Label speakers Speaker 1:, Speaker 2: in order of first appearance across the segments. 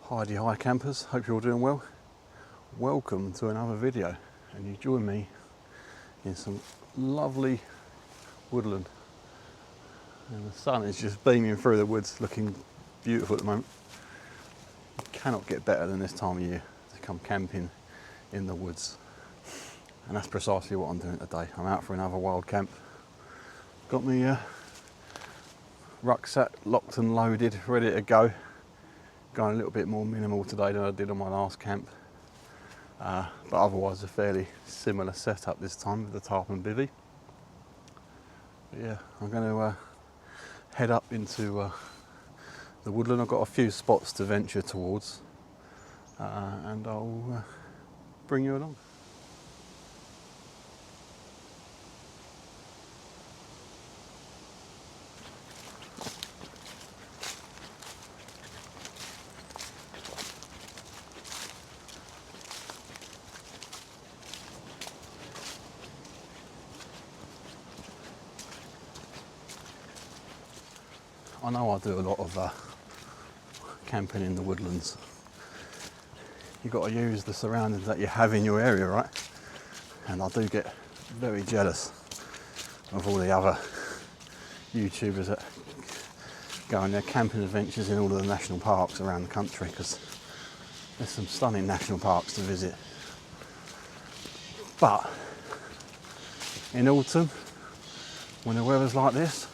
Speaker 1: Hi campers, hope you're all doing well. Welcome to another video, and you join me in some lovely woodland, and the sun is just beaming through the woods, looking beautiful at the moment. You cannot get better than this time of year to come camping in the woods, and that's precisely what I'm doing today. I'm out for another wild camp. Got my rucksack locked and loaded, ready to go. Going a little bit more minimal today than I did on my last camp, but otherwise a fairly similar setup this time with the tarp and bivy. But yeah, I'm going to head up into the woodland. I've got a few spots to venture towards, and I'll bring you along. I know I do a lot of camping in the woodlands. You've got to use the surroundings that you have in your area, right? And I do get very jealous of all the other YouTubers that go on their camping adventures in all of the national parks around the country, because there's some stunning national parks to visit. But in autumn, when the weather's like this,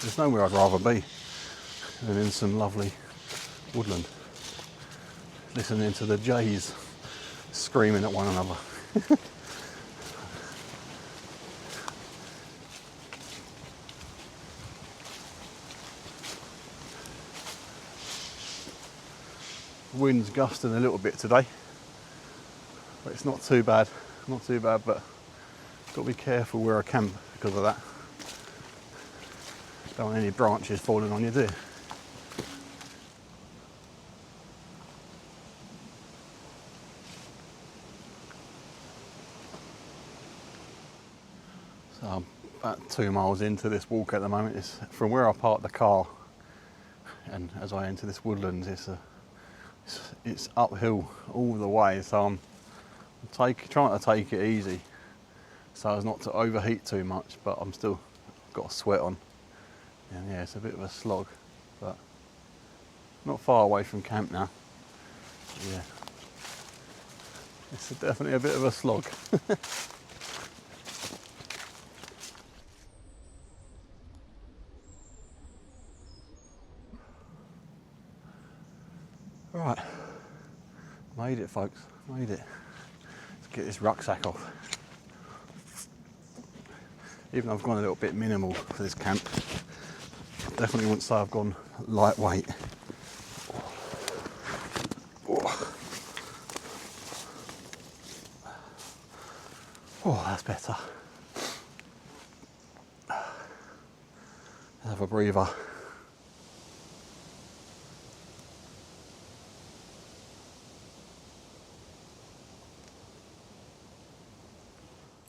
Speaker 1: there's nowhere I'd rather be than in some lovely woodland, listening to the jays screaming at one another. The wind's gusting a little bit today, but it's not too bad. Not too bad, but got to be careful where I camp because of that. Don't want any branches falling on you, do you? So I'm about 2 miles into this walk at the moment. It's from where I parked the car, and as I enter this woodland, it's uphill all the way. So I'm trying to take it easy, so as not to overheat too much. But I'm still got a sweat on. And yeah, it's a bit of a slog, but not far away from camp now. Yeah, it's definitely a bit of a slog. Right, made it, folks, made it. Let's get this rucksack off. Even though I've gone a little bit minimal for this camp, definitely wouldn't say I've gone lightweight. Oh, that's better. Let's have a breather.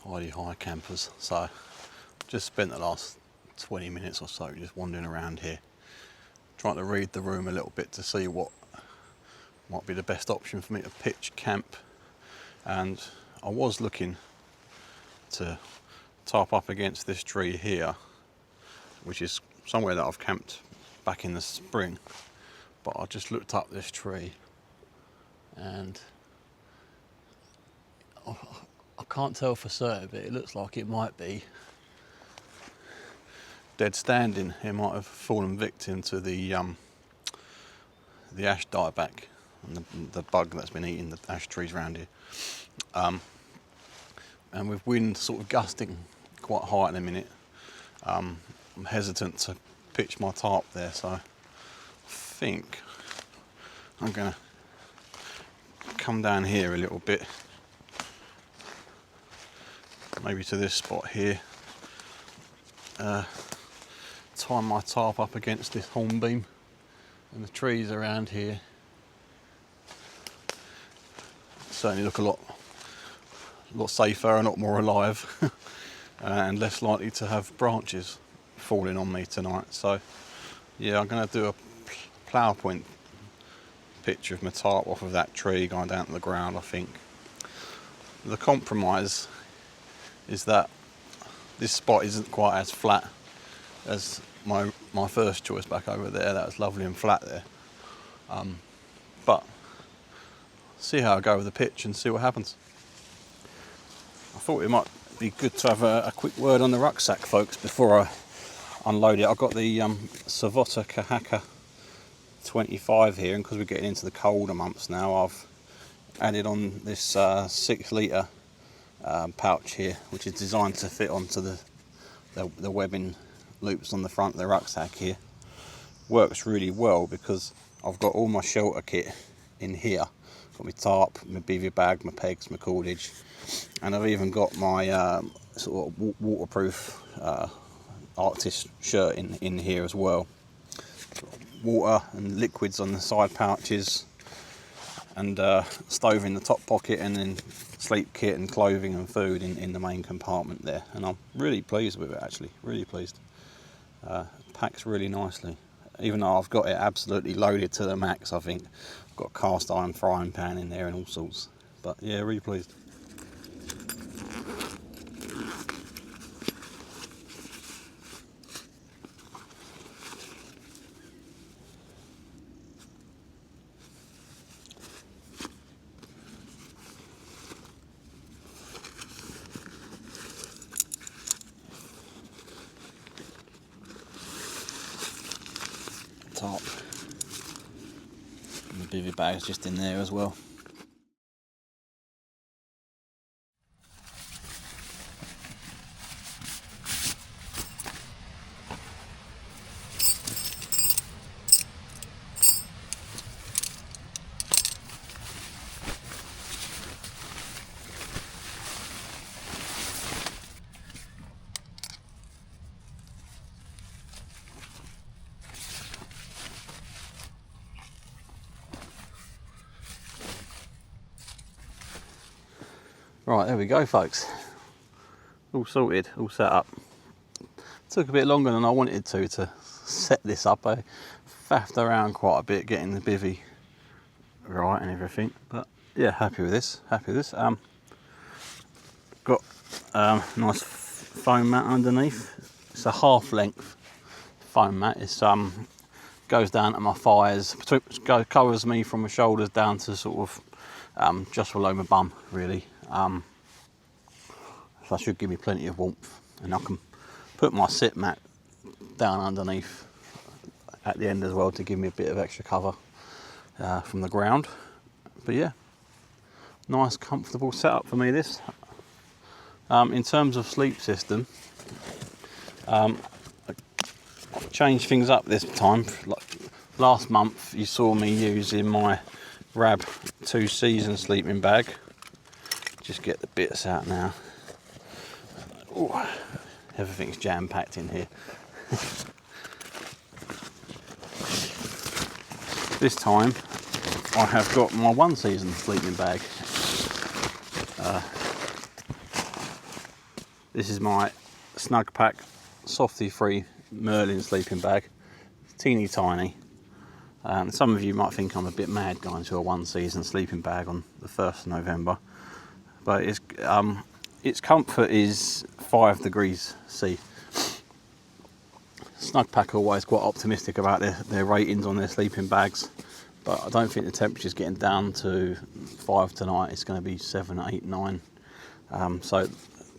Speaker 1: Hi campers. So, just spent the last 20 minutes or so just wandering around here, trying to read the room a little bit to see what might be the best option for me to pitch camp. And I was looking to tarp up against this tree here, which is somewhere that I've camped back in the spring, but I just looked up this tree and I can't tell for certain, but it looks like it might be dead standing. It might have fallen victim to the ash dieback and the bug that's been eating the ash trees around here. And with wind sort of gusting quite high in a minute, I'm hesitant to pitch my tarp there, so I think I'm going to come down here a little bit, maybe to this spot here, tie my tarp up against this hornbeam, and the trees around here certainly look a lot safer, a lot more alive, and less likely to have branches falling on me tonight. So Yeah, I'm going to do a plough point picture of my tarp off of that tree going down to the ground, I think. The compromise is that this spot isn't quite as flat as my first choice back over there. That was lovely and flat there. But see how I go with the pitch and see what happens. I thought it might be good to have a quick word on the rucksack, folks, before I unload it. I've got the Savotta Kahakka 25 here, and because we're getting into the colder months now, I've added on this 6 litre pouch here, which is designed to fit onto the webbing loops on the front of the rucksack here. Works really well because I've got all my shelter kit in here. Got my tarp, my bivy bag, my pegs, my cordage, and I've even got my sort of waterproof Arctic shirt in here as well. Water and liquids on the side pouches, and stove in the top pocket, and then sleep kit and clothing and food in the main compartment there. And I'm really pleased with it, actually, really pleased. Packs really nicely, even though I've got it absolutely loaded to the max. I think I've got a cast iron frying pan in there and all sorts, but yeah, really pleased. Top and the bivy bag's just in there as well. Right, there we go, folks. All sorted, all set up. Took a bit longer than I wanted to set this up. I faffed around quite a bit getting the bivy right and everything, but yeah, happy with this. Got nice foam mat underneath. It's a half length foam mat. It's goes down to my thighs, covers me from my shoulders down to sort of just below my bum, really. So that should give me plenty of warmth, and I can put my sit mat down underneath at the end as well to give me a bit of extra cover from the ground. But yeah, nice comfortable setup for me this. In terms of sleep system, I changed things up this time. Like last month you saw me using my Rab 2 season sleeping bag. Just get the bits out now. Ooh, everything's jam-packed in here. This time I have got my 1 season sleeping bag. This is my Snug Pack Softy Free Merlin sleeping bag. It's teeny tiny. Some of you might think I'm a bit mad going to a 1 season sleeping bag on the 1st of November. But its comfort is 5 degrees C. Snugpack are always quite optimistic about their ratings on their sleeping bags, but I don't think the temperature's getting down to 5 tonight. It's going to be 7, 8, 9. So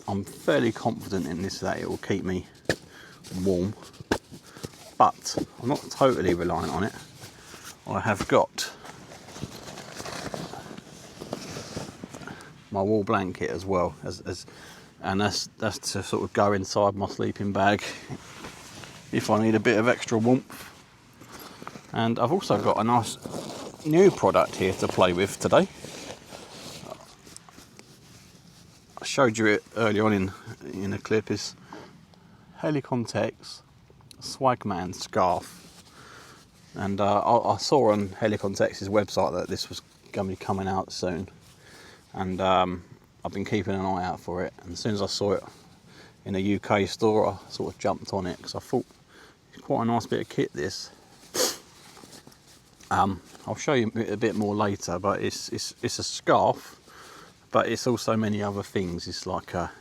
Speaker 1: I'm fairly confident in this that it will keep me warm, but I'm not totally reliant on it. I have got my wool blanket as well, and that's to sort of go inside my sleeping bag if I need a bit of extra warmth. And I've also got a nice new product here to play with today. I showed you it early on in a clip. Is Helicontex Swagman scarf, and I saw on Helicontex's website that this was going to be coming out soon. And I've been keeping an eye out for it, and as soon as I saw it in a UK store I sort of jumped on it because I thought it's quite a nice bit of kit this. I'll show you a bit more later, but it's a scarf, but it's also many other things. It's like a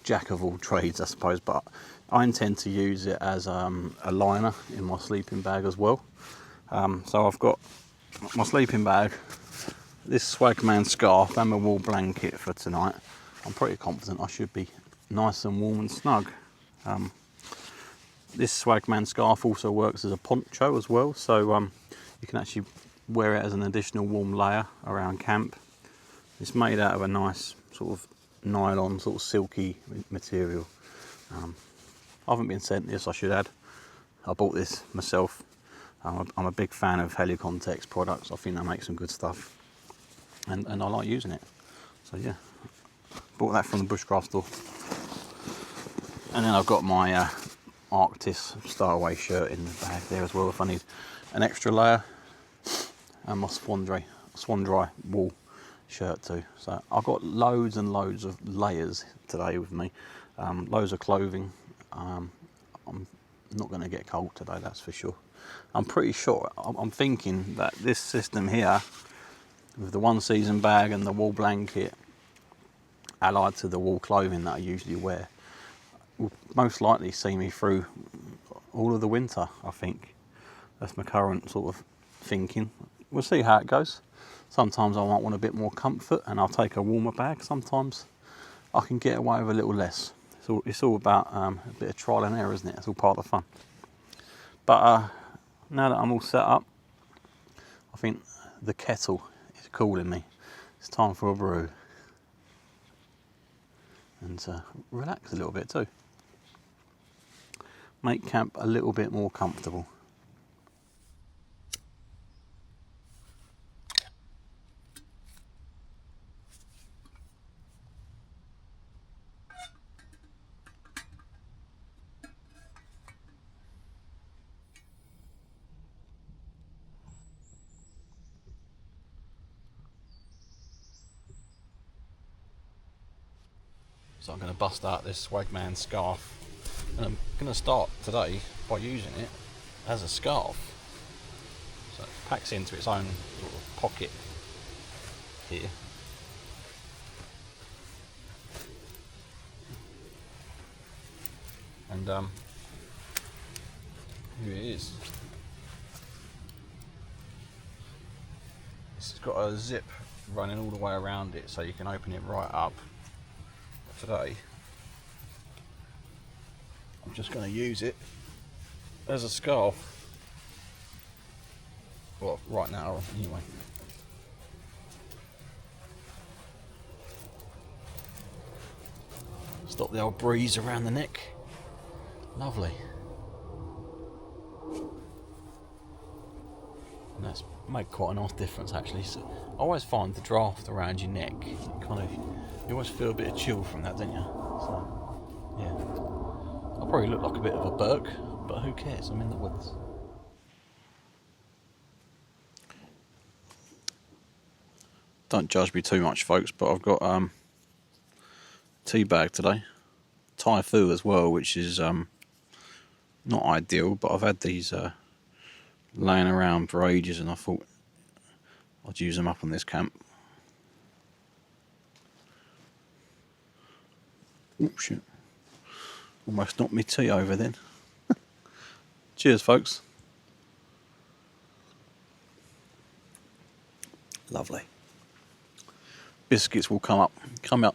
Speaker 1: jack of all trades, I suppose, but I intend to use it as a liner in my sleeping bag as well. So I've got my sleeping bag, this Swagman scarf and my wool blanket for tonight. I'm pretty confident I should be nice and warm and snug. This Swagman scarf also works as a poncho as well, so you can actually wear it as an additional warm layer around camp. It's made out of a nice sort of nylon, sort of silky material. I haven't been sent this, I should add. I bought this myself. I'm a big fan of Helicontex products. I think they make some good stuff, and I like using it. So yeah, bought that from the bushcraft store. And then I've got my Arctis Starway shirt in the bag there as well if I need an extra layer, and my Swan Dry wool shirt too. So I've got loads and loads of layers today with me, loads of clothing. I'm not going to get cold today, that's for sure. I'm pretty sure, I'm thinking that this system here with the one season bag and the wool blanket allied to the wool clothing that I usually wear will most likely see me through all of the winter. I think that's my current sort of thinking. We'll see how it goes. Sometimes I might want a bit more comfort and I'll take a warmer bag. Sometimes I can get away with a little less. It's all about a bit of trial and error, isn't it? It's all part of the fun. But now that I'm all set up, I think the kettle is calling me. It's time for a brew. And relax a little bit too. Make camp a little bit more comfortable. So I'm going to bust out this Swagman scarf, and I'm going to start today by using it as a scarf. So it packs into its own sort of pocket here. And here it is. It's got a zip running all the way around it, so you can open it right up. Today I'm just going to use it as a scarf, well, right now anyway. Stop the old breeze around the neck. Lovely. And that's made quite a nice difference actually. So I always find the draft around your neck, you always feel a bit of chill from that, don't you? So, yeah. I'll probably look like a bit of a Burke, but who cares? I'm in the woods. Don't judge me too much, folks, but I've got tea bag today. Thai fu as well, which is not ideal, but I've had these laying around for ages and I thought I'd use them up on this camp. Oh shit, almost knocked me tea over then. Cheers folks. Lovely. Biscuits will come up. I'll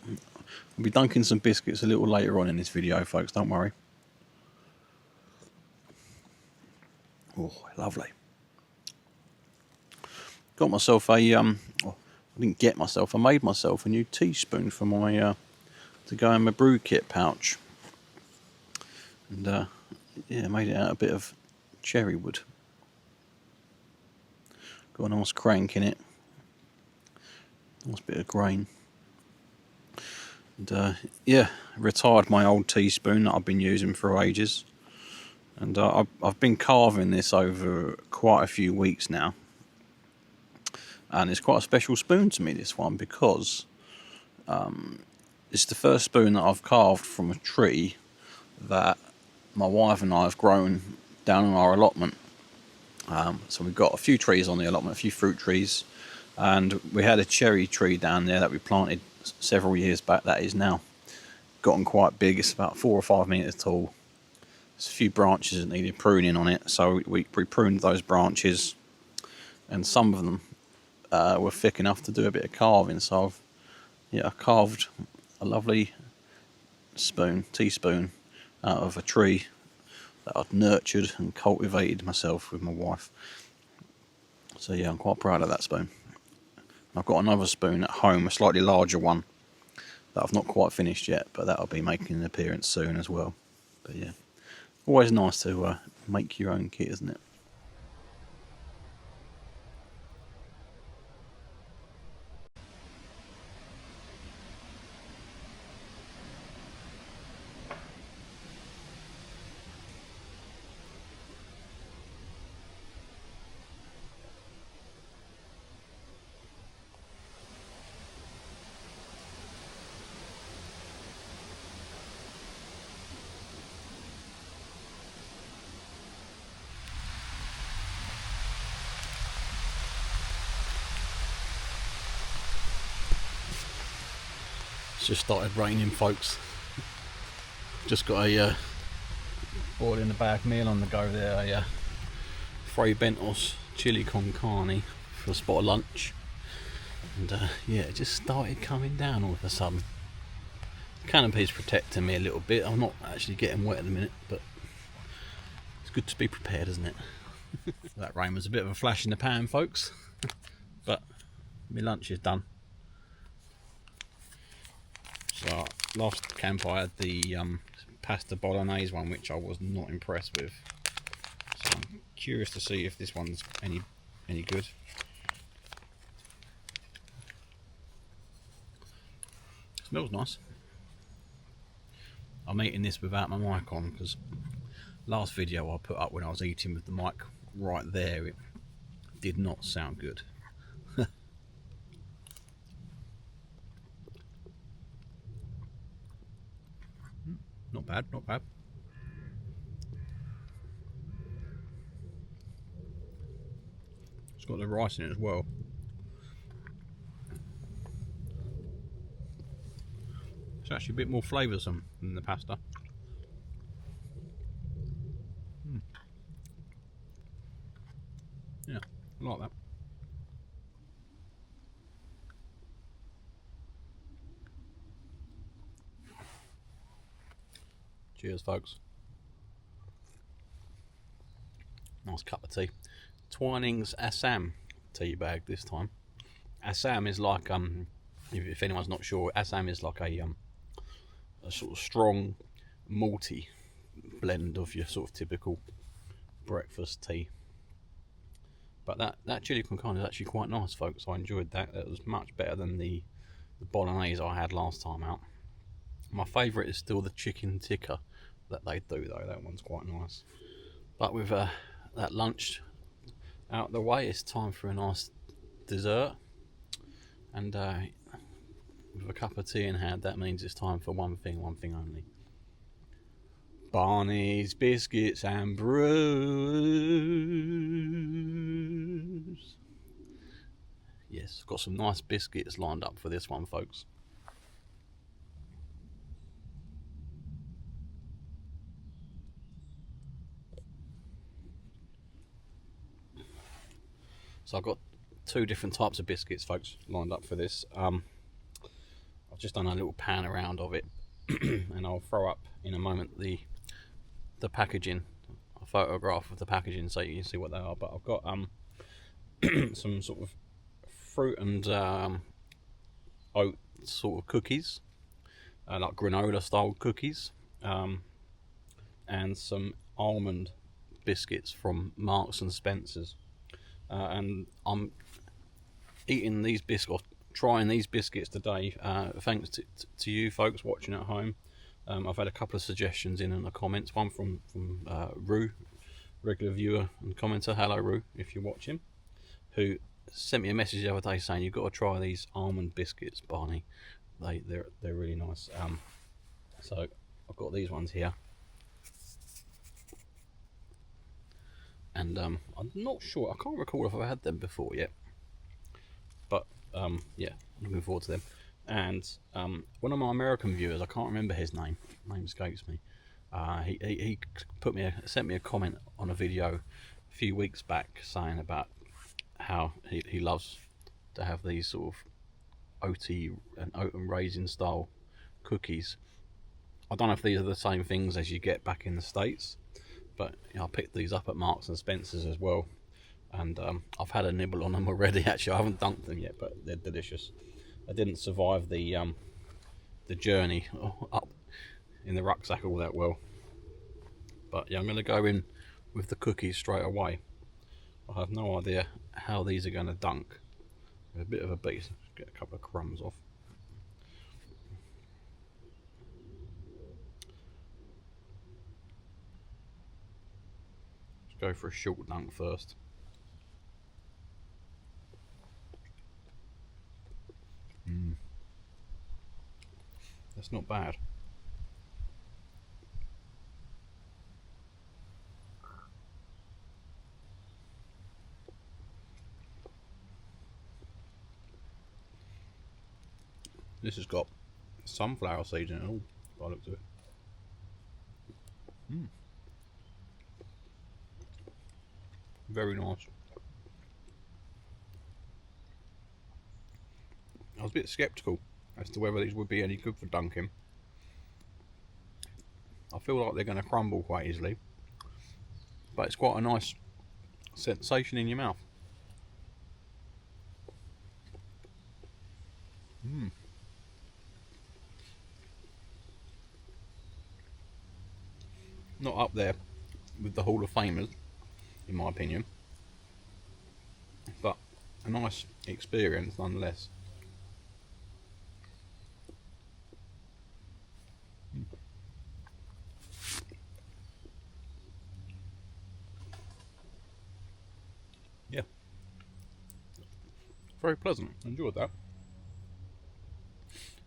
Speaker 1: be dunking some biscuits a little later on in this video, folks, don't worry. Oh, lovely. Got myself I didn't get myself, I made myself a new teaspoon for my to go in my brew kit pouch, and yeah, made it out of a bit of cherry wood. Got a nice crank in it, nice bit of grain, and yeah, retired my old teaspoon that I've been using for ages, and I've been carving this over quite a few weeks now, and it's quite a special spoon to me, this one, because it's the first spoon that I've carved from a tree that my wife and I have grown down on our allotment. So we've got a few trees on the allotment, a few fruit trees, and we had a cherry tree down there that we planted several years back that is now gotten quite big. It's about 4 or 5 meters tall. There's a few branches that needed pruning on it, so we pruned those branches, and some of them were thick enough to do a bit of carving. So I carved a lovely teaspoon out of a tree that I'd nurtured and cultivated myself with my wife. So yeah, I'm quite proud of that spoon. I've got another spoon at home, a slightly larger one that I've not quite finished yet, but that'll be making an appearance soon as well. But yeah, always nice to make your own kit, isn't it? It's just started raining, folks. Just got a boil in the bag meal on the go there, a Fray Bentos chili con carne for a spot of lunch. And yeah, it just started coming down all of a sudden. The canopy's protecting me a little bit. I'm not actually getting wet at the minute, but it's good to be prepared, isn't it? That rain was a bit of a flash in the pan, folks. But my lunch is done. So last camp I had the pasta bolognese one, which I was not impressed with. So I'm curious to see if this one's any good. Smells nice. I'm eating this without my mic on because last video I put up when I was eating with the mic right there, it did not sound good. Not bad, not bad. It's got the rice in it as well. It's actually a bit more flavoursome than the pasta. Yeah, I like that. Cheers, folks. Nice cup of tea. Twinings Assam tea bag this time. Assam is like if anyone's not sure, Assam is like a sort of strong malty blend of your sort of typical breakfast tea. But that chili con carne is actually quite nice, folks. I enjoyed that. It was much better than the bolognese I had last time out. My favourite is still the chicken tikka that they do though. That one's quite nice. But with that lunch out of the way, it's time for a nice dessert. And with a cup of tea in hand, that means it's time for one thing only. Barneys, biscuits and brews. Yes, got some nice biscuits lined up for this one, folks. So I've got 2 different types of biscuits, folks, lined up for this. I've just done a little pan around of it, and I'll throw up in a moment the packaging, a photograph of the packaging, so you can see what they are. But I've got some sort of fruit and oat sort of cookies, like granola style cookies, and some almond biscuits from Marks and Spencer's. And I'm eating these biscuits, trying these biscuits today, thanks to you folks watching at home. I've had a couple of suggestions in the comments, one from Rue, regular viewer and commenter. Hello Rue, if you're watching, who sent me a message the other day saying you've got to try these almond biscuits, Barney. They're really nice. So I've got these ones here. and I'm not sure, I can't recall if I've had them before yet, but yeah, looking forward to them. And one of my American viewers, I can't remember his name escapes me, he sent me a comment on a video a few weeks back saying about how he loves to have these sort of oaty and oaten raisin style cookies. I don't know if these are the same things as you get back in the States, but you know, I picked these up at Marks and Spencer's as well, and I've had a nibble on them already. Actually, I haven't dunked them yet, but they're delicious. I didn't survive the journey up in the rucksack all that well, but yeah, I'm going to go in with the cookies straight away. I have no idea how these are going to dunk. They're a bit of a beast. Get a couple of crumbs off. Let's go for a short dunk first. That's not bad. This has got sunflower seeds in it all, by the looks of it. Very nice. I was a bit sceptical as to whether these would be any good for dunking. I feel like they're going to crumble quite easily, but it's quite a nice sensation in your mouth. Not up there with the Hall of Famers, in my opinion, but a nice experience nonetheless. Yeah, very pleasant. Enjoyed that.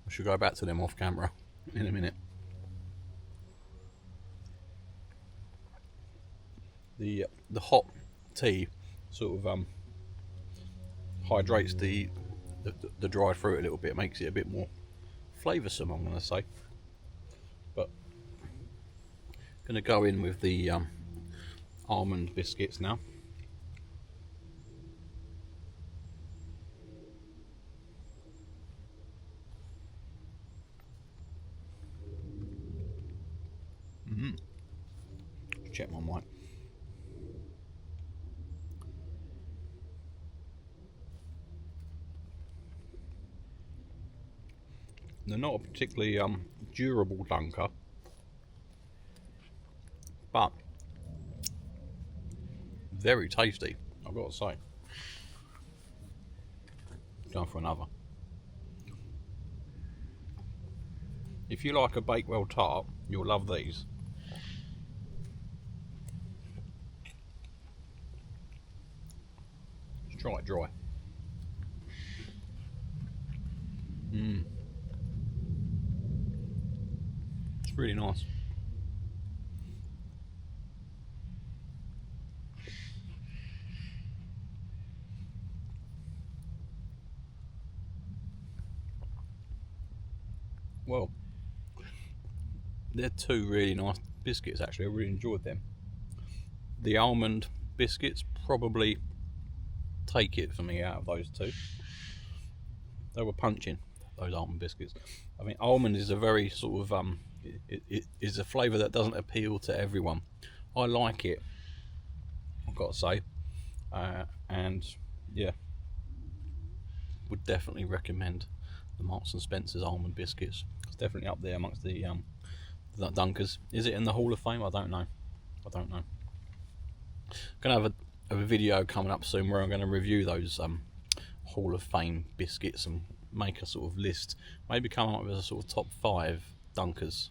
Speaker 1: I should go back to them off camera in a minute. The hot tea sort of hydrates the dried fruit a little bit, makes it a bit more flavoursome, I'm going to say. But going to go in with the almond biscuits now. Check my mic. They're not a particularly durable dunker, but very tasty, I've got to say. Going for another. If you like a Bakewell tart, you'll love these. Let's try it dry. It's really nice. Well, they're two really nice biscuits actually. I really enjoyed them. The almond biscuits probably take it for me out of those two. They were punching, those almond biscuits. I mean, almond is a very sort of it is a flavour that doesn't appeal to everyone. I like it, I've got to say, and yeah, would definitely recommend the Marks and Spencer's almond biscuits. It's definitely up there amongst the dunkers. Is it in the Hall of Fame? I don't know. I'm gonna have a video coming up soon where I'm going to review those Hall of Fame biscuits and make a sort of list. Maybe come up with a sort of top 5 dunkers.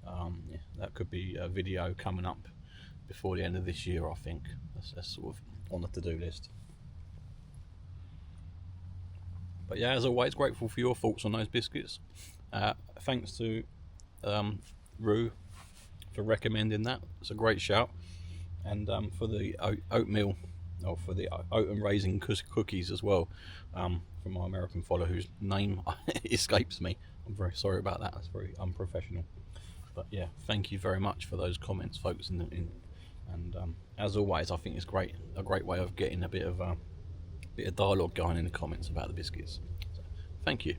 Speaker 1: Yeah, that could be a video coming up before the end of this year, I think. That's sort of on the to-do list. But yeah, as always, grateful for your thoughts on those biscuits. Thanks to Rue for recommending that. It's a great shout. and for the oatmeal, or for the oat raisin cookies as well, from my American follower whose name escapes me. I'm very sorry about that. That's very unprofessional. But yeah, thank you very much for those comments, folks. And as always, I think it's a great way of getting a bit of dialogue going in the comments about the biscuits. So, thank you.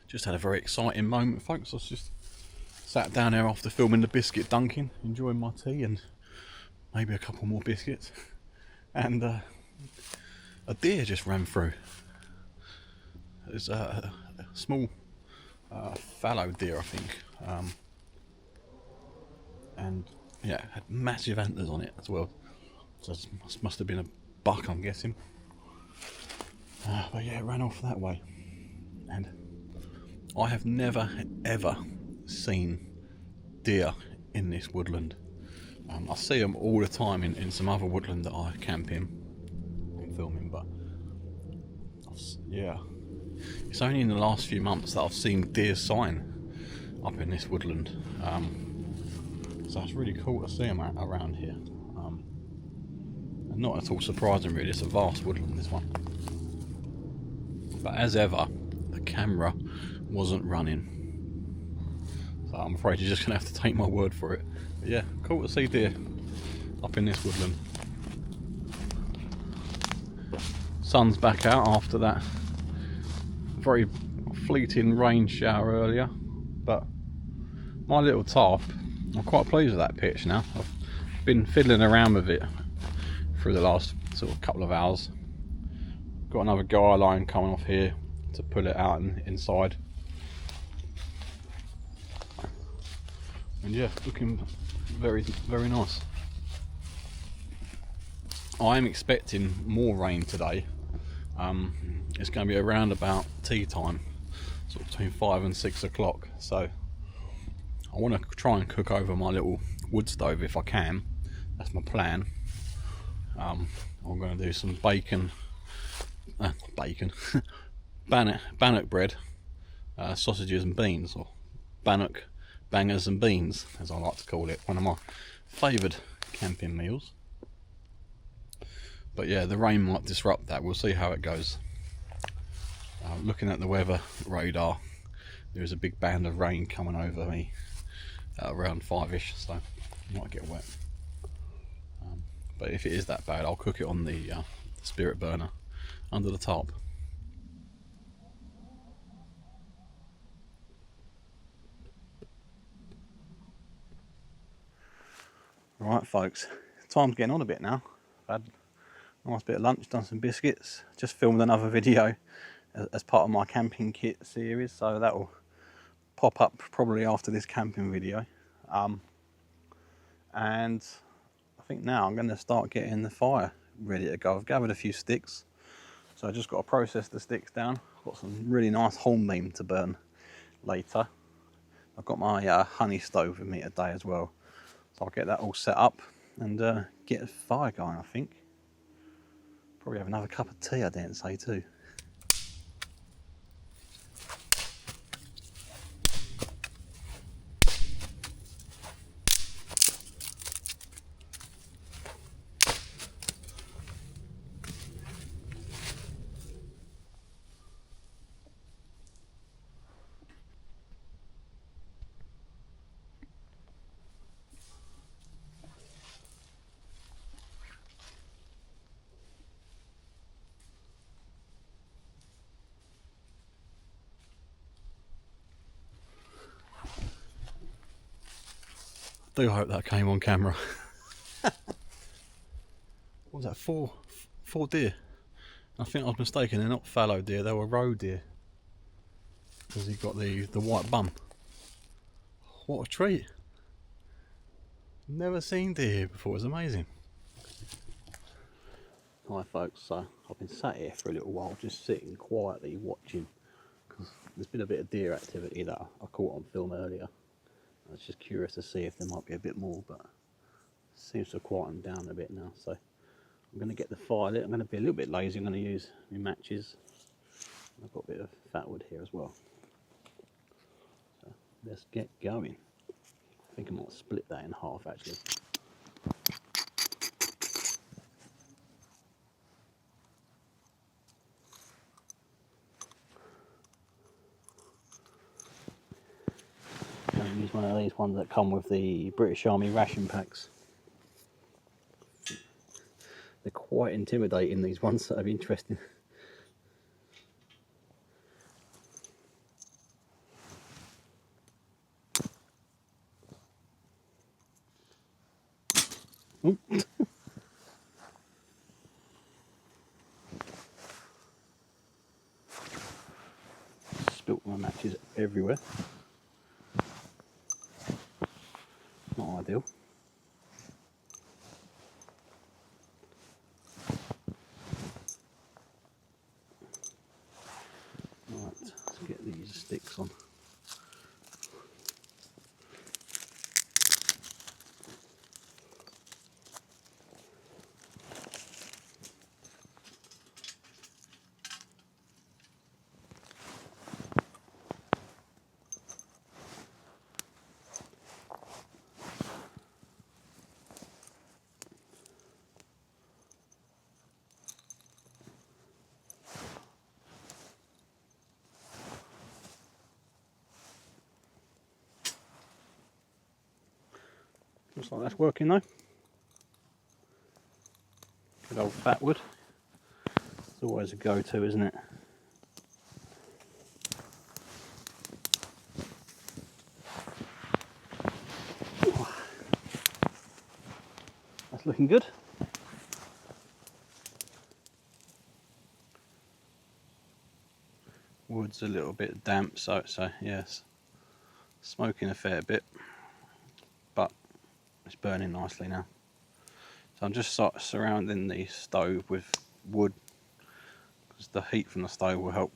Speaker 1: Just had a very exciting moment, folks. I was just sat down there after filming the biscuit dunking, enjoying my tea and maybe a couple more biscuits, and a deer just ran through. There's a small fallow deer, I think, and yeah, had massive antlers on it as well. So it must have been a buck, I'm guessing. But yeah, it ran off that way, and I have never ever seen deer in this woodland. I see them all the time in some other woodland that I camp in and filming, but yeah, it's only in the last few months that I've seen deer sign up in this woodland. So it's really cool to see them around here. And not at all surprising, really. It's a vast woodland, this one. But as ever, the camera wasn't running. So I'm afraid you're just going to have to take my word for it. But yeah, cool to see deer up in this woodland. Sun's back out after that very fleeting rain shower earlier. But my little tarp, I'm quite pleased with that pitch now. I've been fiddling around with it through the last sort of couple of hours. Got another guy line coming off here to pull it out and inside. And yeah, looking very, very nice. I am expecting more rain today. It's going to be around about tea time, sort of between 5 and 6 o'clock. So I want to try and cook over my little wood stove if I can. That's my plan. I'm going to do some bannock bread, sausages and beans, or bannock bangers and beans, as I like to call it. One of my favoured camping meals. But yeah, the rain might disrupt that. We'll see how it goes. Looking at the weather radar, there's a big band of rain coming over me at around 5ish, so it might get wet. But if it is that bad, I'll cook it on the spirit burner under the tarp. Right, folks, time's getting on a bit now. I've had a nice bit of lunch, done some biscuits, just filmed another video as part of my camping kit series, so that will pop up probably after this camping video. And I think now I'm going to start getting the fire ready to go. I've gathered a few sticks, so I just got to process the sticks down. I've got some really nice hornbeam to burn later. I've got my honey stove with me today as well, so I'll get that all set up and get a fire going. I think probably have another cup of tea, I didn't say too. I do hope that came on camera. What was that? Four deer. I think I was mistaken. They're not fallow deer. They were roe deer. Because he got the white bum. What a treat! Never seen deer here before. It's amazing. Hi folks. So I've been sat here for a little while, just sitting quietly watching. Because there's been a bit of deer activity that I caught on film earlier. I was just curious to see if there might be a bit more, but it seems to have quietened down a bit now. So I'm going to get the fire lit. I'm going to be a little bit lazy. I'm going to use my matches I've got a bit of fat wood here as well. So let's get going. I think I might split that in half actually. I'm going to use one of these ones that come with the British Army ration packs. They're quite intimidating, these ones, so that'd be interesting. Spilt my matches everywhere. Not ideal. Right, let's get these sticks on. Looks like that's working though. Good old fat wood. It's always a go-to, isn't it? That's looking good. Wood's a little bit damp, so yes, smoking a fair bit, but it's burning nicely now. So I'm just surrounding the stove with wood, because the heat from the stove will help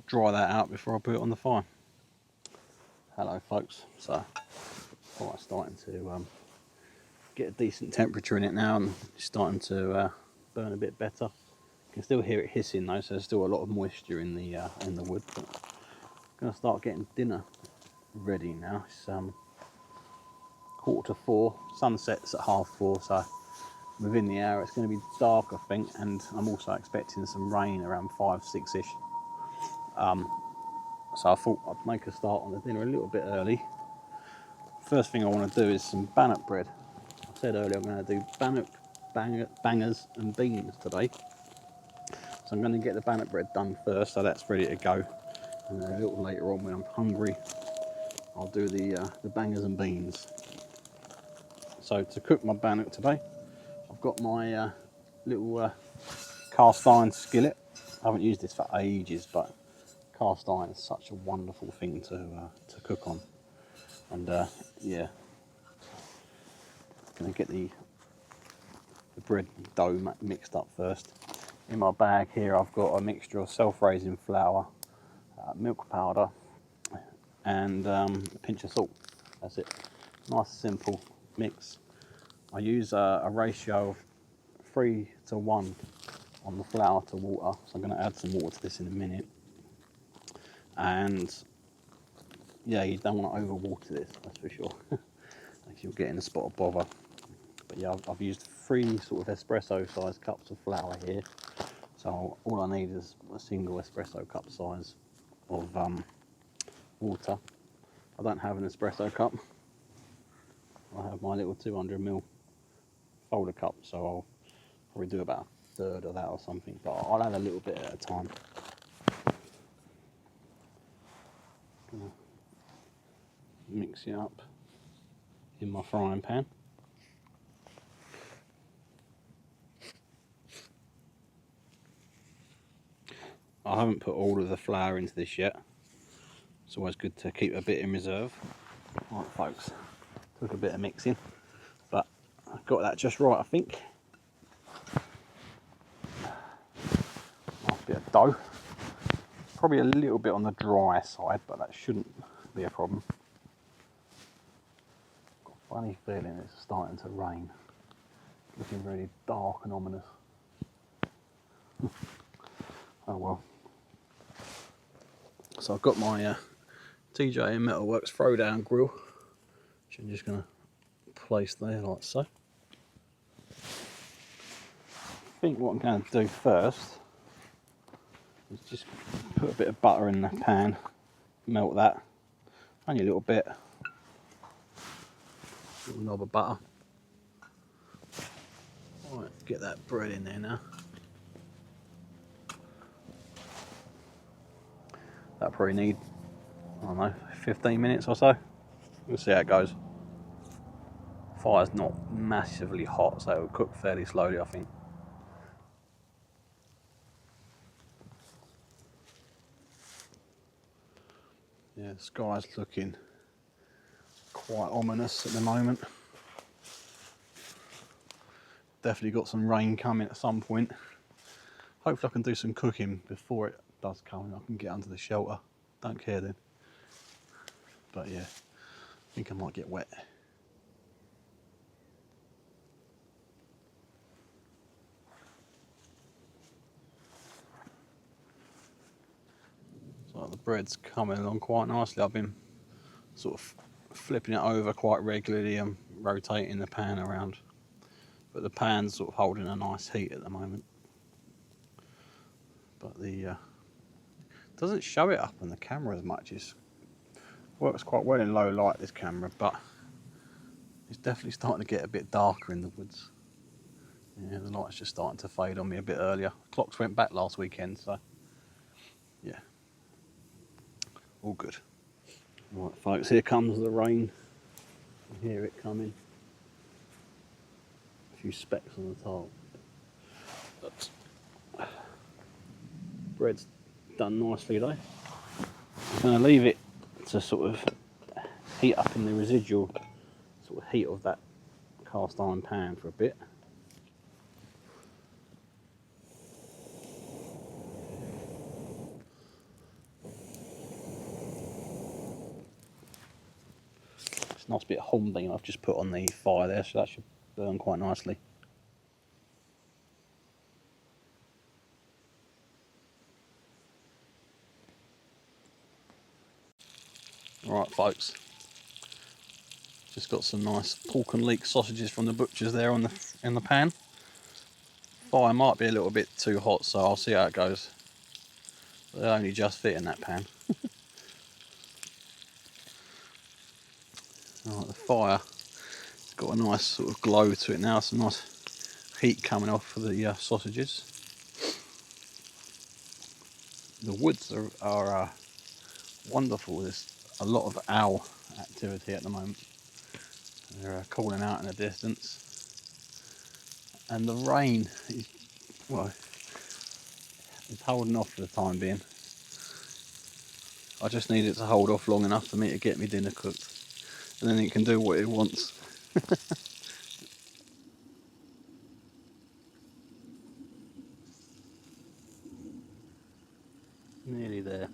Speaker 1: dry that out before I put it on the fire. Hello folks, so fire's starting to get a decent temperature in it now, and it's starting to burn a bit better. You can still hear it hissing though, so there's still a lot of moisture in the wood. But I'm going to start getting dinner ready now. It's 3:45, sunsets at 4:30, so within the hour it's going to be dark I think, and I'm also expecting some rain around 5, 6ish. So I thought I'd make a start on the dinner a little bit early. First thing I want to do is some bannock bread. I said earlier I'm going to do bannock bangers and beans today. So I'm going to get the bannock bread done first, so that's ready to go. And then a little later on, when I'm hungry, I'll do the bangers and beans. So to cook my bannock today, I've got my little cast iron skillet. I haven't used this for ages, but cast iron is such a wonderful thing to cook on. And yeah, going to get the bread dough mixed up first. In my bag here I've got a mixture of self-raising flour, milk powder and a pinch of salt. That's it. Nice simple mix. I use a ratio of 3:1 on the flour to water, so I'm going to add some water to this in a minute. And yeah, you don't want to over water this, that's for sure. You'll get in a spot of bother. But yeah, I've used 3 sort of espresso size cups of flour here. So all I need is a single espresso cup size of water. I don't have an espresso cup. I have my little 200ml folder cup, so I'll probably do about 1/3 of that or something, but I'll add a little bit at a time. Gonna mix it up in my frying pan. I haven't put all of the flour into this yet. It's always good to keep a bit in reserve. Right folks, took a bit of mixing, but I've got that just right I think. Nice bit of dough. Probably a little bit on the dry side, but that shouldn't be a problem. Got a funny feeling it's starting to rain. Looking really dark and ominous. Oh well. So I've got my TJ Metalworks throwdown grill, which I'm just going to place there like so. I think what I'm going to do first is just put a bit of butter in the pan, melt that, only a little bit, little knob of butter. Right, get that bread in there now. That'll probably need, I don't know, 15 minutes or so. We'll see how it goes. Fire's not massively hot, so it'll cook fairly slowly, I think. Yeah, the sky's looking quite ominous at the moment. Definitely got some rain coming at some point. Hopefully I can do some cooking before it does come and I can get under the shelter. Don't care then. But yeah, I think I might get wet. So the bread's coming along quite nicely. I've been sort of flipping it over quite regularly and rotating the pan around. But the pan's sort of holding a nice heat at the moment. But the doesn't show it up on the camera as much. It works quite well in low light, this camera, but it's definitely starting to get a bit darker in the woods. Yeah, the light's just starting to fade on me a bit earlier. Clocks went back last weekend, so yeah, all good. Right, folks, here comes the rain. I hear it coming. A few specks on the tile. But bread's done nicely though. I'm going to leave it to sort of heat up in the residual sort of heat of that cast iron pan for a bit. It's a nice bit of hornbeam I've just put on the fire there, so that should burn quite nicely. Alright folks, just got some nice pork and leek sausages from the butcher's there on in the pan. Fire might be a little bit too hot, so I'll see how it goes. They only just fit in that pan. Alright, the fire, it's got a nice sort of glow to it now, some nice heat coming off of the sausages. The woods are wonderful. There's a lot of owl activity at the moment. They're calling out in the distance. And the rain is, well, it's holding off for the time being. I just need it to hold off long enough for me to get me dinner cooked. And then it can do what it wants. Nearly there.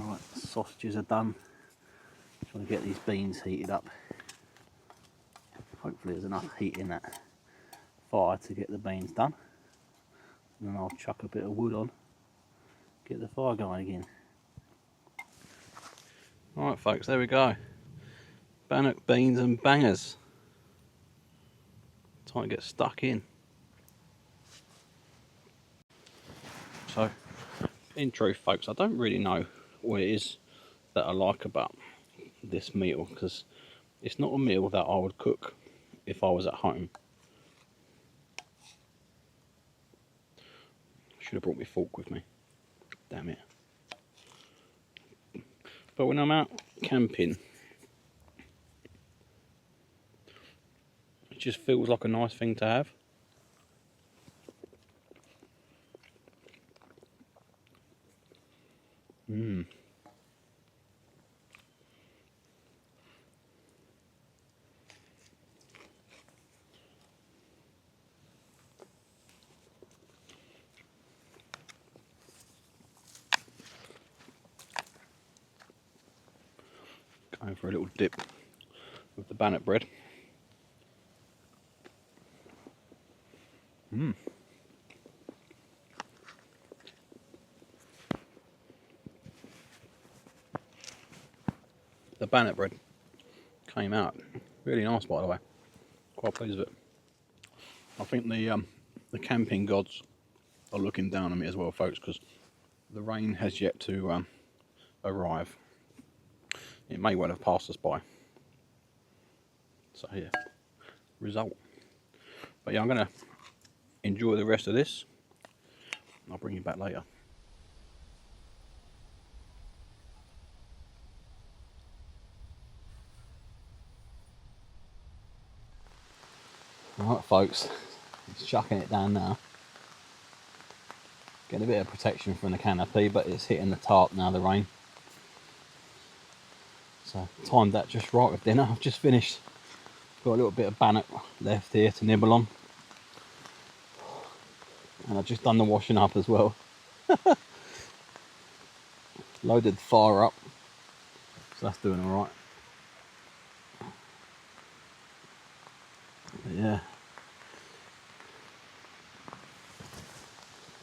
Speaker 1: Alright, the sausages are done. Trying to get these beans heated up. Hopefully there's enough heat in that fire to get the beans done. And then I'll chuck a bit of wood on, get the fire going again. Alright folks, there we go. Bannock beans and bangers. Time to get stuck in. So, in truth folks, I don't really know what it is that I like about this meal, because it's not a meal that I would cook if I was at home. Should have brought my fork with me. Damn it. But when I'm out camping, it just feels like a nice thing to have. Mmm. Going for a little dip with the bannock bread. Mmm. the bannock bread came out really nice, by the way. Quite pleased with it. I think the camping gods are looking down on me as well, folks, because the rain has yet to arrive. It may well have passed us by. So yeah, result. But yeah, I'm going to enjoy the rest of this. I'll bring you back later. Alright folks, it's chucking it down now. Getting a bit of protection from the canopy, but it's hitting the tarp now, the rain. So timed that just right with dinner. I've just finished. Got a little bit of bannock left here to nibble on. And I've just done the washing up as well. Loaded the fire up. So that's doing alright. Yeah.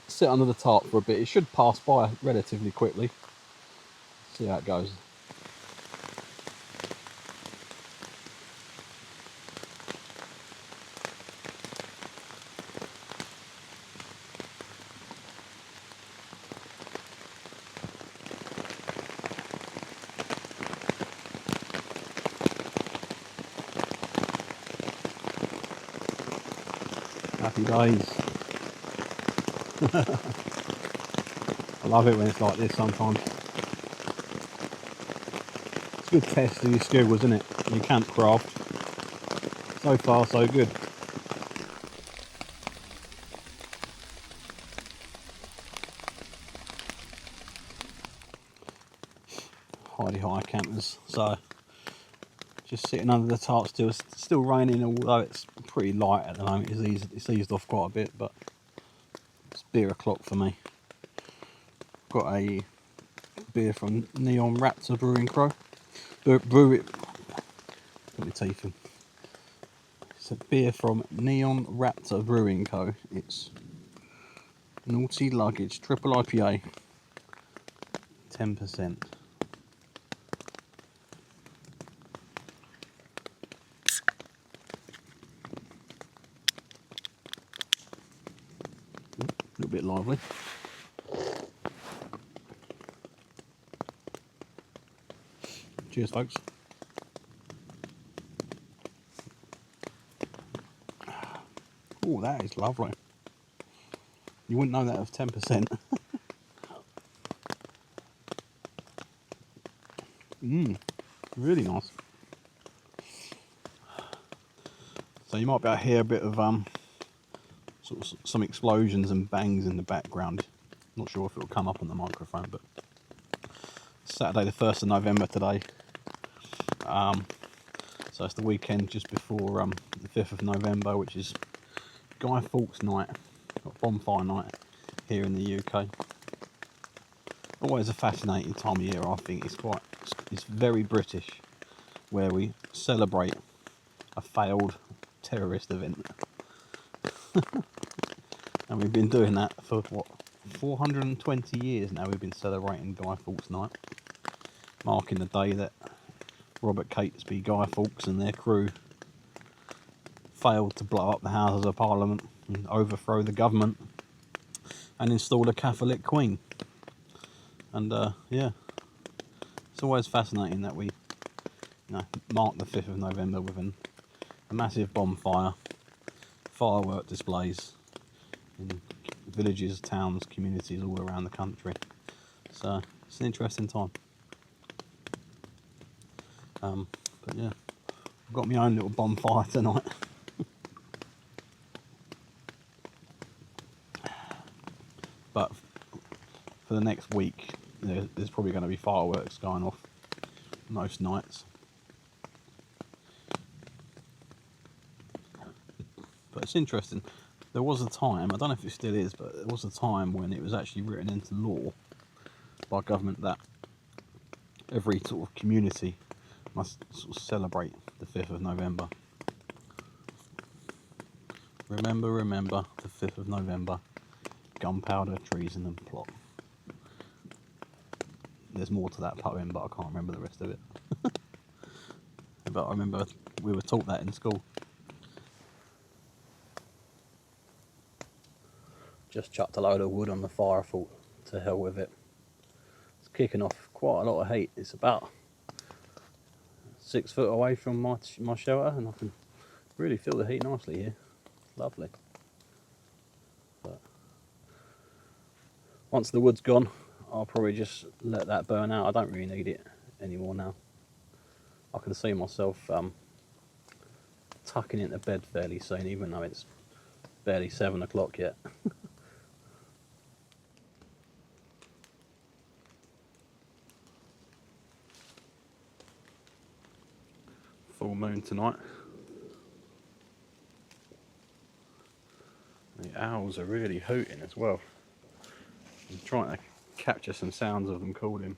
Speaker 1: Sit under the tarp for a bit. It should pass by relatively quickly. See how it goes. Happy days. I love it when it's like this sometimes. It's a good test of your skills, isn't it? In your camp craft. So far, so good. High campers. So, just sitting under the tarp still. It's still raining, although it's pretty light at the moment. It's eased off quite a bit, but it's beer o'clock for me. Got a beer from Neon Raptor Brewing Co. Brew it. Put my teeth in. It's a beer from Neon Raptor Brewing Co. It's Naughty Luggage Triple IPA. 10%. A little bit lively. Cheers, folks. Oh, that is lovely. You wouldn't know that was 10%. Really nice. So you might be able to hear a bit of sort of some explosions and bangs in the background. Not sure if it will come up on the microphone, but Saturday the 1st of November today. So it's the weekend just before the 5th of November, which is Guy Fawkes night, or bonfire night here in the UK. Always a fascinating time of year, I think. It's very British, where we celebrate a failed terrorist event. And we've been doing that for what, 420 years now. We've been celebrating Guy Fawkes night, marking the day that Robert Catesby, Guy Fawkes and their crew failed to blow up the Houses of Parliament and overthrow the government and install a Catholic Queen. And yeah, it's always fascinating that we mark the 5th of November with a massive bonfire, firework displays in villages, towns, communities all around the country. So it's an interesting time. But yeah, I've got my own little bonfire tonight. But for the next week, there's probably going to be fireworks going off most nights. But it's interesting. There was a time, I don't know if it still is, but there was a time when it was actually written into law by government that every sort of community must sort of celebrate the 5th of November. Remember the 5th of November, gunpowder, treason and plot. There's more to that poem, but I can't remember the rest of it. but I remember we were taught that in school. Just chucked a load of wood on the fire, I thought, to hell with it. It's kicking off quite a lot of heat. It's about 6 foot away from my shelter, and I can really feel the heat nicely here. It's lovely. But once the wood's gone, I'll probably just let that burn out. I don't really need it anymore now. I can see myself tucking into bed fairly soon, even though it's barely 7 o'clock yet. Full moon tonight. The owls are really hooting as well. I'm trying to capture some sounds of them calling.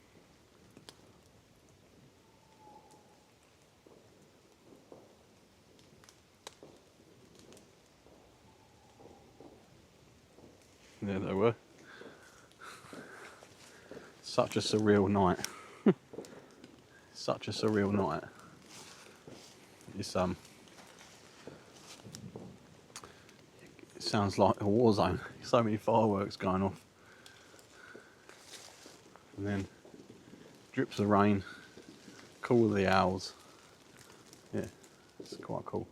Speaker 1: There they were. Such a surreal night. Such a surreal night. It's it sounds like a war zone. So many fireworks going off. And then drips of rain, call of the owls. Yeah, it's quite cool.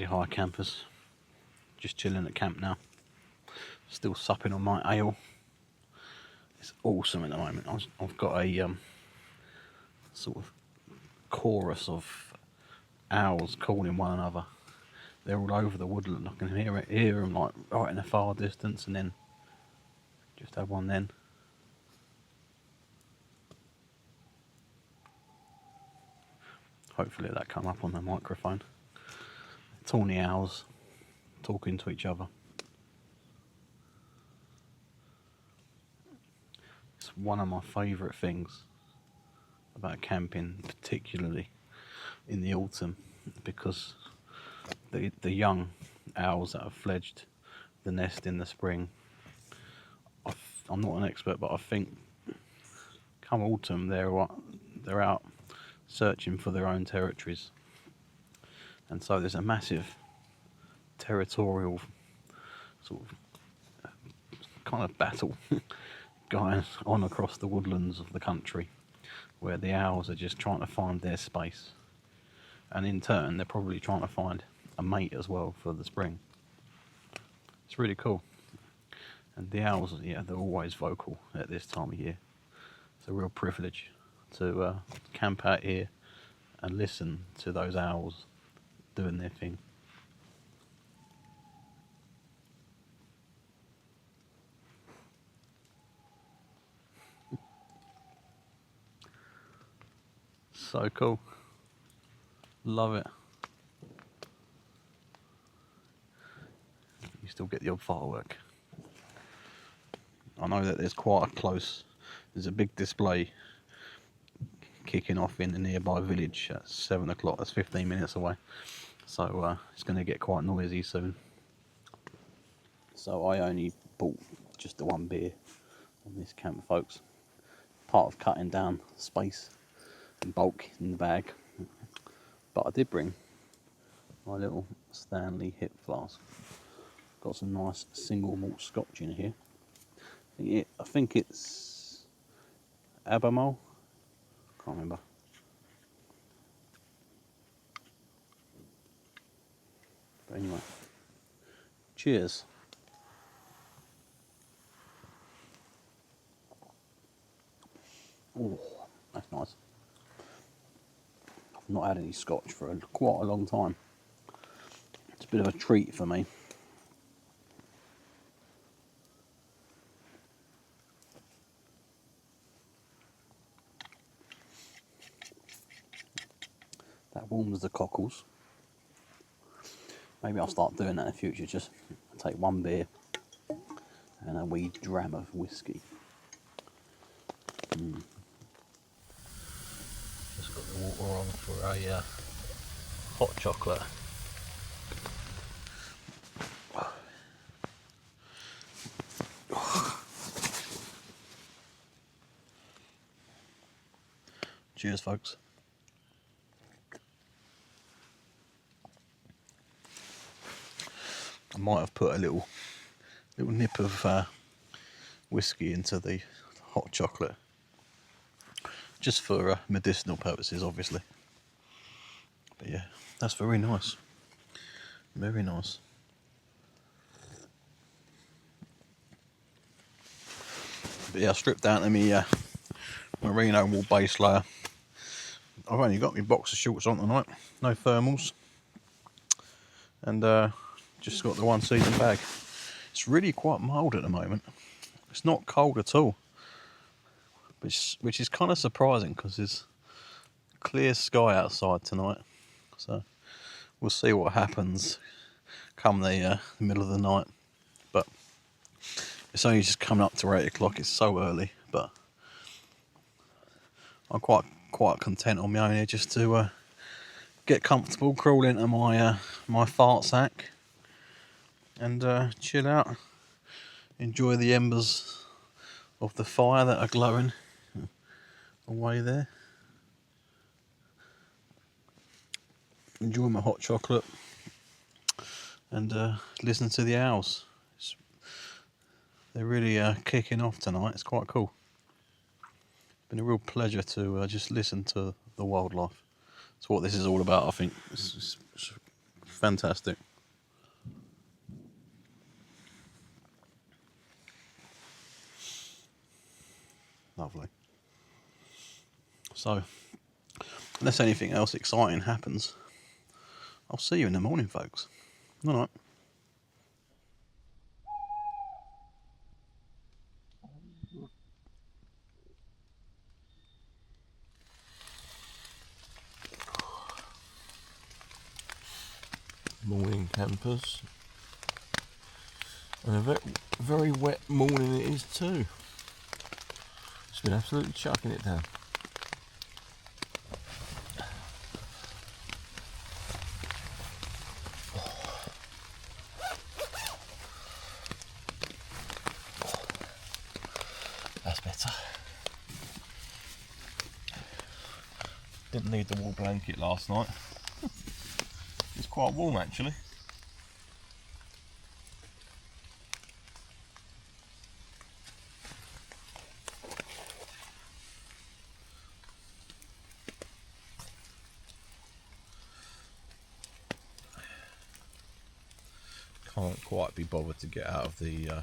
Speaker 1: Hi campers, just chilling at camp now, still supping on my ale. It's awesome at the moment. I've got a sort of chorus of owls calling one another. They're all over the woodland. I can hear them like right in the far distance, and then just have one then. Hopefully that come up on the microphone. Tawny owls talking to each other. It's one of my favourite things about camping, particularly in the autumn, because the young owls that have fledged the nest in the spring, I'm not an expert, but I think come autumn they're out searching for their own territories, and so there's a massive territorial sort of kind of battle going on across the woodlands of the country, where the owls are just trying to find their space, and in turn they're probably trying to find a mate as well for the spring. It's really cool. And the owls, yeah, they're always vocal at this time of year. It's a real privilege to camp out here and listen to those owls doing their thing. So cool. Love it. You still get the odd firework. I know that there's a big display kicking off in the nearby village at 7 o'clock. That's 15 minutes away. So it's going to get quite noisy soon. So I only bought just the one beer on this camp, folks. Part of cutting down space and bulk in the bag. But I did bring my little Stanley hip flask. Got some nice single malt scotch in here. I think it's Autumnal. Can't remember. But anyway, cheers. Oh, that's nice. I've not had any scotch for quite a long time. It's a bit of a treat for me. That warms the cockles. Maybe I'll start doing that in the future. Just take one beer and a wee dram of whiskey. Just got the water on for a hot chocolate. Cheers, folks. I might have put a little nip of whiskey into the hot chocolate, just for medicinal purposes, obviously. But yeah, that's very nice. Very nice. But yeah, I stripped down to me merino wool base layer. I've only got my boxer shorts on tonight, no thermals, and just got the one season bag. It's really quite mild at the moment. It's not cold at all, which is kind of surprising because there's clear sky outside tonight. So we'll see what happens come the middle of the night. But it's only just coming up to 8 o'clock. It's so early, but I'm quite content on my own here just to get comfortable, crawl into my my fart sack, and chill out, enjoy the embers of the fire that are glowing away there. Enjoy my hot chocolate and listen to the owls. They're really kicking off tonight. It's quite cool. Been a real pleasure to just listen to the wildlife. That's what this is all about, I think. It's fantastic. Lovely. So, unless anything else exciting happens, I'll see you in the morning, folks. All right.
Speaker 2: Morning, campers, and a very wet morning it is too. It's been absolutely chucking it down. That's better. Didn't need the wool blanket last night. It's quite warm actually. Can't quite be bothered to get out of the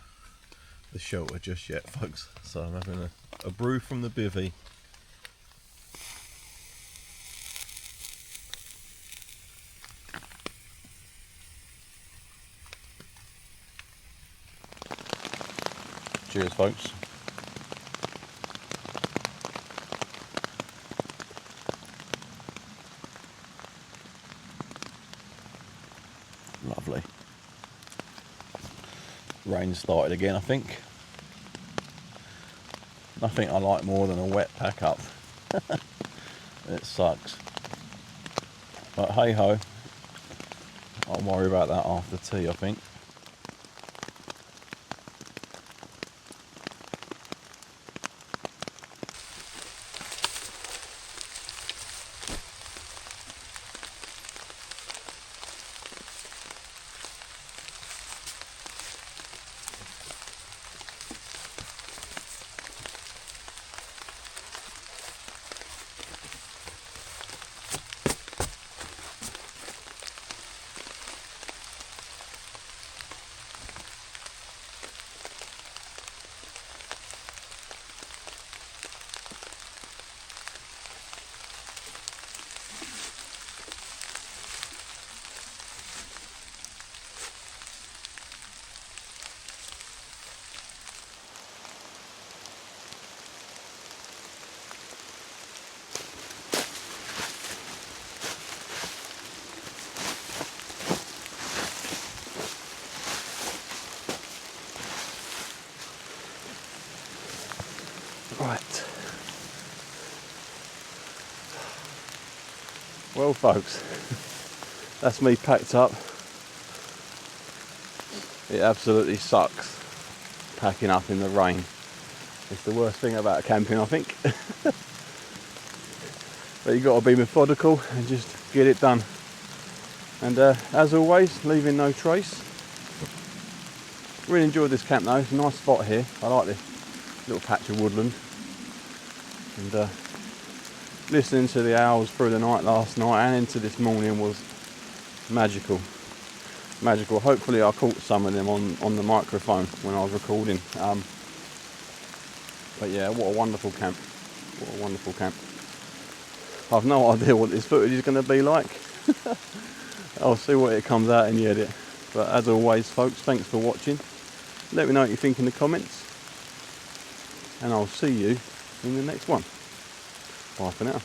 Speaker 2: shelter just yet, folks. So I'm having a brew from the Bivy. Cheers, folks. Lovely. Rain started again, I think. Nothing I like more than a wet pack up. It sucks. But hey ho. I'll worry about that after tea, I think.
Speaker 1: Well, folks, that's me packed up. It absolutely sucks packing up in the rain. It's the worst thing about camping, I think. But you've got to be methodical and just get it done. And as always, leaving no trace. Really enjoyed this camp though. It's a nice spot here. I like this little patch of woodland. And listening to the owls through the night last night and into this morning was magical. Magical. Hopefully I caught some of them on the microphone when I was recording. But yeah, what a wonderful camp. What a wonderful camp. I've no idea what this footage is going to be like. I'll see what it comes out in the edit. But as always, folks, thanks for watching. Let me know what you think in the comments. And I'll see you in the next one. Bye for now.